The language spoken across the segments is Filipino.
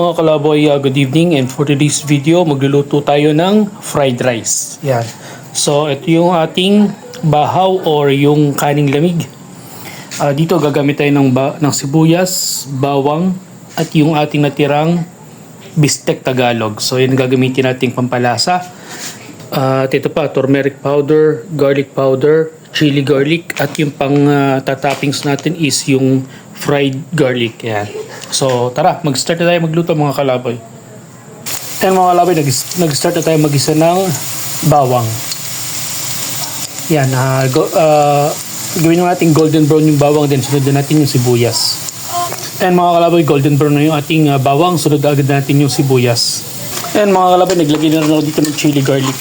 Mga kalaboy, good evening, and for today's video magluluto tayo ng fried rice. Yan. So ito yung ating bahaw or yung kaning lamig. Dito gagamit tayo ng sibuyas, bawang at yung ating natirang bistek Tagalog. So yan gagamitin nating pampalasa. At ito pa, turmeric powder, garlic powder, chili garlic, at yung pang tatoppings natin is yung fried garlic. Yan. So tara, mag-start na tayo magluto mga kalaboy. Yan mga kalaboy, nag-start na tayo mag-isa ng bawang. Yan, gawin natin golden brown yung bawang, then sunod na natin yung sibuyas. Yan mga kalaboy, golden brown na yung ating bawang, sunod agad natin yung sibuyas. Yan mga kalaboy, naglagay na rin ako dito ng chili garlic.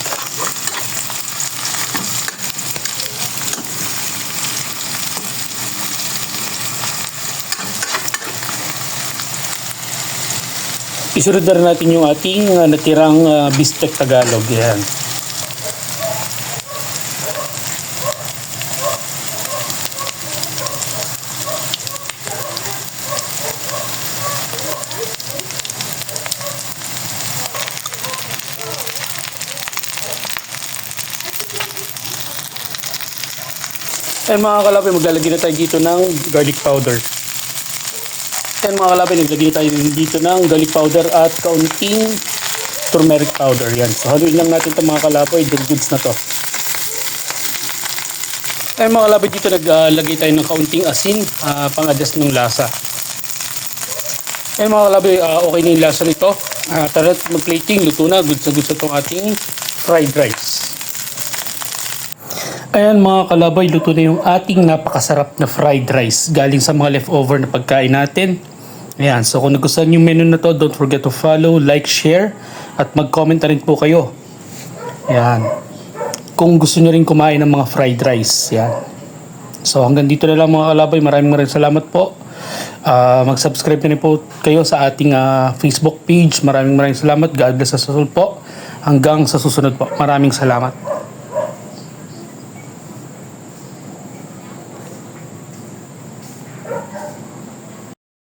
Isunod na rin natin yung ating natirang bistek Tagalog. Yan. Ayan mga kalaboy, maglalagay na tayo dito ng garlic powder. Ayan mga kalaboy, naglagay tayo dito ng garlic powder at kaunting turmeric powder. Yan. So haluin lang natin itong mga kalaboy, dry goods na to. Ayan mga kalaboy, dito naglagay tayo ng kaunting asin, pang-adjust ng lasa. Ayan mga kalaboy, okay na yung lasa nito. Tara mag-plating, luto na, goods na goods na itong ating fried rice. Ayan mga kalaboy, luto na yung ating napakasarap na fried rice galing sa mga leftover na pagkain natin. Ayan, so kung nagustuhan yung menu na to, don't forget to follow, like, share, at mag-comment na rin po kayo. Ayan. Kung gusto nyo rin kumain ng mga fried rice. Ayan. So hanggang dito na lang mga kalaboy, maraming salamat po. Mag-subscribe na rin po kayo sa ating Facebook page. Maraming salamat. God bless sa susunod po. Hanggang sa susunod po. Maraming salamat.